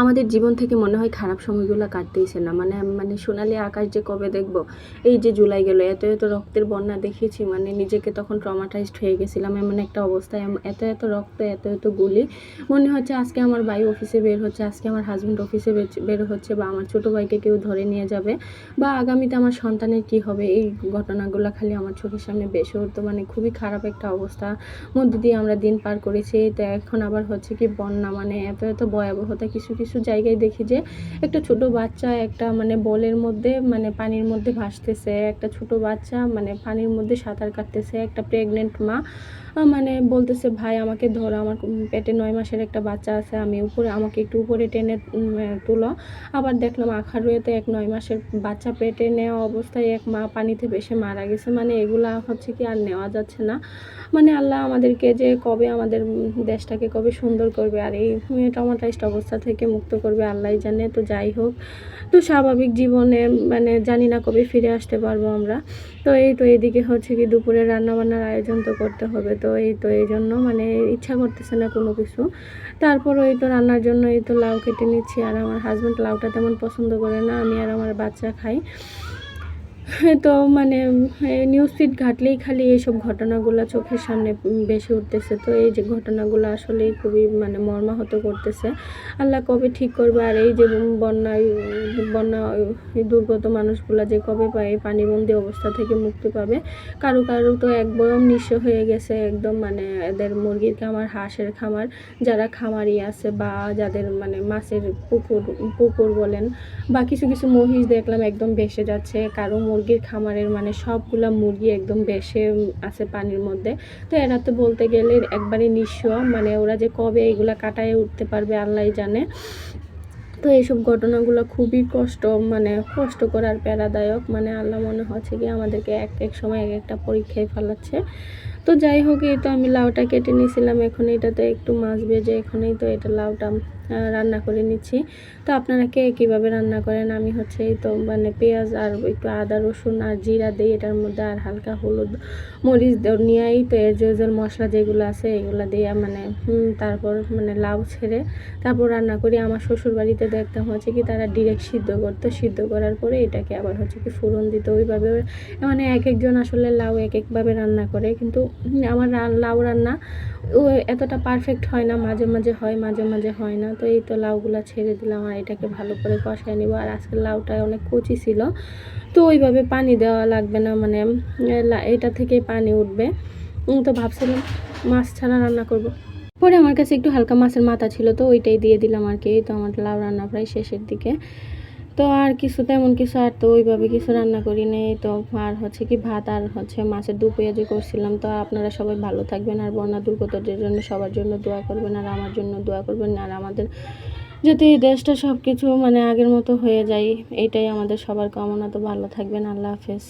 আমাদের জীবন থেকে মনে হয় খারাপ সময়গুলো কাটতেইছে না। মানে মানে সোনালি আকাশ যে কবে দেখব? এই যে জুলাই গেল, এত রক্তের বন্যা দেখেছি, মানে নিজেকে তখন ট্রমাটাইজড হয়ে গেছিলাম। এমন একটা অবস্থায় এত রক্ত, এত গুলি। মনে হচ্ছে আজকে আমার ভাই অফিসে বের হচ্ছে, আজকে আমার হাসব্যান্ড অফিসে বের হচ্ছে, বা আমার ছোট ভাইকে কেউ ধরে নিয়ে যাবে, বা আগামীতে আমার সন্তানের কি হবে? এই ঘটনাগুলো খালি আমার চোখের সামনে ভেসে উঠতো। মানে খুবই খারাপ একটা অবস্থা মধ্যে দিয়ে আমরা দিন পার করেছি। তো এখন আবার হচ্ছে কি বন্যা, মানে এত ভয়াবহতা। কিছু জায়গায় দেখি যে একটা ছোট বাচ্চা একটা মানে বলের মধ্যে, মানে পানির মধ্যে ভাসতেছে, একটা ছোট বাচ্চা মানে পানির মধ্যে সাঁতার কাটতেছে, একটা প্রেগনেন্ট মা মানে বলতেছে, ভাই আমাকে ধরো, আমার পেটে 9 মাসের একটা বাচ্চা আছে, আমাকে একটু উপরে টেনে তুলো। আবার দেখলাম আখাউড়াতে এক 9 মাসের বাচ্চা পেটে নেওয়া অবস্থায় এক মা পানিতে ভেসে মারা গেছে। মানে এগুলা হচ্ছে কি আর নেওয়া যাচ্ছে না। মানে আল্লাহ আমাদেরকে যে কবে আমাদের দেশটাকে কবে সুন্দর করবে, আর এই ট্রমাটাইজড অবস্থা থেকে মুক্ত করবে আল্লাহই জানে। তো যাই হোক, তো স্বাভাবিক জীবনে মানে জানি না কবে ফিরে আসতে পারবো আমরা। তো এদিকে হচ্ছে কি দুপুরে রান্নাবান্নার আয়োজন তো করতে হবে। তো এই জন্য মানে ইচ্ছা করতেছে না কোনো কিছু। তারপর রান্নার জন্য লাউ কেটে নিচ্ছি। আর আমার হাজব্যান্ড লাউটা তেমন পছন্দ করে না, আমি আর আমার বাচ্চা খাই। তো মানে নিউজ ফিড ঘাটলেই খালি এইসব ঘটনাগুলো চোখের সামনে ভেসে উঠতেছে। তো এই যে ঘটনাগুলো আসলেই খুবই মানে মর্মাহত করতেছে। আল্লাহ কবে ঠিক করবে, আর এই যে বন্যা দুর্গত মানুষগুলা যে কবে পায় পানিবন্দী অবস্থা থেকে মুক্তি পাবে। কারো তো একদম নিঃস্ব হয়ে গেছে একদম, মানে এদের মুরগির খামার, হাঁসের খামার, যারা খামারি আছে বা যাদের মানে মাছের পুকুর বলেন, বা কিছু মহিষ দেখলাম একদম ভেসে যাচ্ছে। কারো মুরগির খামারের মানে সবগুলা মুরগি একদম ভেসে আছে পানির মধ্যে। তো এরা তো বলতে গেলে একবারে নিঃস্ব, মানে ওরা যে কবে এগুলা কাটায় উঠতে পারবে আল্লাহই জানে। তো এইসব ঘটনাগুলো খুবই মানে কষ্টকর আর প্যারাদায়ক। মানে আল্লাহ মনে হচ্ছে কি আমাদেরকে এক সময় একটা পরীক্ষায় ফেলাচ্ছে। তো যাই হোক, এই তো আমি লাউটা কেটে নিয়েছিলাম, এখন এটাতে একটু মাছ ভেজে এখনই তো এটা লাউটা রান্না করে নিচ্ছি। তো আপনারা কে কীভাবে রান্না করেন? আমি হচ্ছে এই তো মানে পেঁয়াজ আর একটু আদা রসুন আর জিরা দিই এটার মধ্যে, আর হালকা হলুদ মরিচ নিয়েই তো এর যে মশলা যেগুলো আছে এগুলো দিয়ে মানে তারপর মানে লাউ ছেড়ে তারপর রান্না করি। আমার শ্বশুর বাড়িতে দেখতাম হচ্ছে কি তারা ডিরেক্ট সিদ্ধ করতো, সিদ্ধ করার পরে এটাকে আবার হচ্ছে কি ফোড়ন দিত। ওইভাবে মানে একজন আসলে লাউ একভাবে রান্না করে, কিন্তু আমার লাউ রান্না এতটা পারফেক্ট হয় না, মাঝে হয়, মাঝে হয় না। তো এই তো লাউগুলো ছেড়ে দিলাম, আর এটাকে ভালো করে কষায় নিব। আর আজকে লাউটা অনেক কচি ছিল, তো ওইভাবে পানি দেওয়া লাগবে না, মানে এটা থেকেই পানি উঠবে। তো ভাবছিলাম মাছ ছাড়া রান্না করব। পরে আমার কাছে একটু হালকা মাছের মাথা ছিল, তো ওইটাই দিয়ে দিলাম আর কি। তো আমার লাউ রান্না প্রায় শেষের দিকে। তো আর তেমন কিছু আর তো ওইভাবে কিছু রান্না করি নেই। তো আর হচ্ছে কি ভাত আর হচ্ছে মাছের দু পেঁয়াজি করছিলাম। তো আপনারা সবাই ভালো থাকবেন, আর বন্যা দুর্গতদের জন্য সবার জন্য দোয়া করবেন, আর আমার জন্য দোয়া করবেন। আর আমাদের যাতে এই দেশটা সব কিছু মানে আগের মতো হয়ে যায়, এইটাই আমাদের সবার কামনা। তো ভালো থাকবেন, আল্লাহ হাফেজ।